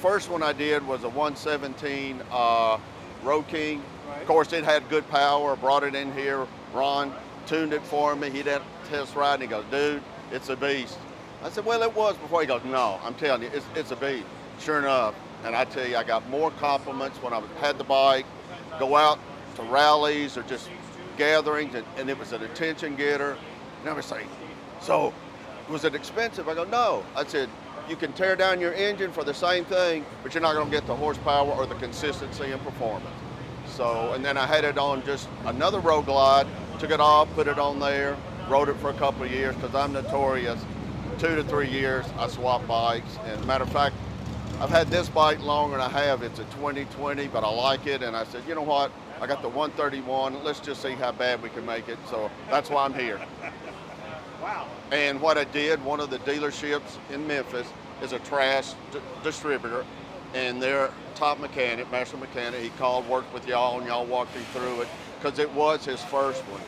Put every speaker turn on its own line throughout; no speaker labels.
first one I did was a 117 Road King.
Right.
Of course, it had good power. Brought it in here. Ron tuned it for me. He did a test ride, and he goes, "Dude, it's a beast." I said, "Well, it was before." He goes, "No, I'm telling you, it's a beast." Sure enough, and I tell you, I got more compliments when I had the bike, go out to rallies or just gatherings, and it was an attention getter. And I was saying, "So, was it expensive?" I go, "No." I said, "You can tear down your engine for the same thing, but you're not going to get the horsepower or the consistency and performance." So, and then I had it on just another Road Glide, took it off, put it on there, rode it for a couple of years because I'm notorious. 2 to 3 years, I swap bikes. And matter of fact, I've had this bike longer than I have. It's a 2020, but I like it. And I said, you know what? I got the 131. Let's just see how bad we can make it. So that's why I'm here.
Wow.
And what I did, one of the dealerships in Memphis is a Trask distributor, and their top mechanic, master mechanic, he called, worked with y'all, and y'all walked him through it because it was his first one.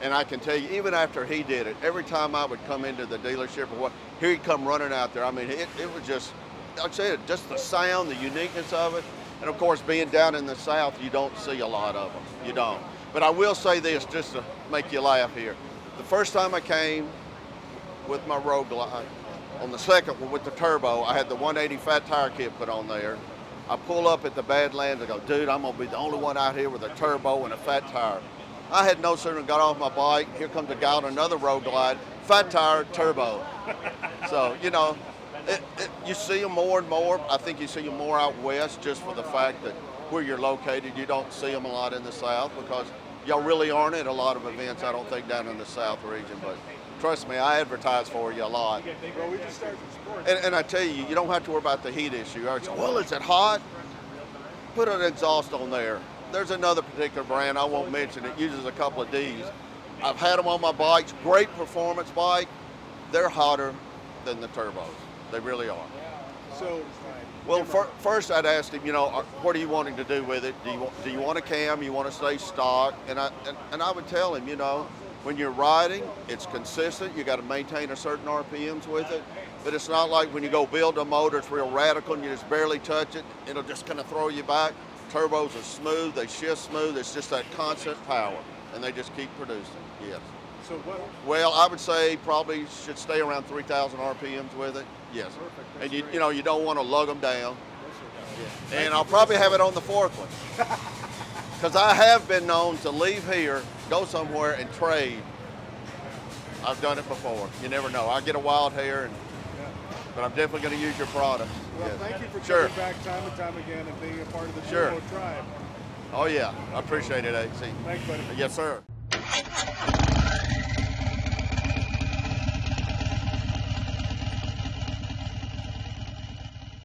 And I can tell you, even after he did it, every time I would come into the dealership or what, here he'd come running out there. I mean, it was just, like I said, just the sound, the uniqueness of it. And of course, being down in the South, you don't see a lot of them. You don't. But I will say this, just to make you laugh here. The first time I came with my Road Glide, on the second one with the turbo, I had the 180 fat tire kit put on there. I pull up at the Badlands, I go, "Dude, I'm gonna be the only one out here with a turbo and a fat tire." I had no sooner got off my bike, here comes a guy on another Road Glide, fat tire, turbo. So, you know, you see them more and more. I think you see them more out west just for the fact that where you're located, you don't see them a lot in the South because y'all really aren't at a lot of events, I don't think, down in the South region. But trust me, I advertise for you a lot.
Well, we just started the sport.
And I tell you, you don't have to worry about the heat issue. I say, well, is it hot? Put an exhaust on there. There's another particular brand, I won't mention it, uses a couple of Ds. I've had them on my bikes, great performance bike. They're hotter than the turbos. They really are.
So,
Well, first I'd ask him, you know, what are you wanting to do with it? Do you want a cam? You want to stay stock? And I would tell him, you know, when you're riding, it's consistent. You got to maintain a certain RPMs with it. But it's not like when you go build a motor, it's real radical and you just barely touch it. It'll just kind of throw you back. Turbos are smooth. They shift smooth. It's just that constant power, and they just keep producing. Yes.
so what?
Well, I would say probably should stay around 3,000 RPMs with it. Yes.
Perfect.
And
That's
you know, you don't want to lug them down.
Yes,
And I'll probably have it on the fourth one. Because I have been known to leave here, go somewhere, and trade. I've done it before. You never know. I get a wild hair, but I'm definitely going to use your product.
Well,
Yes.
thank you for
Sure.
coming back time and time again and being a part of the
Sure.
Turbo tribe.
Oh, yeah. I appreciate it, AC.
Thanks, buddy.
Yes, sir.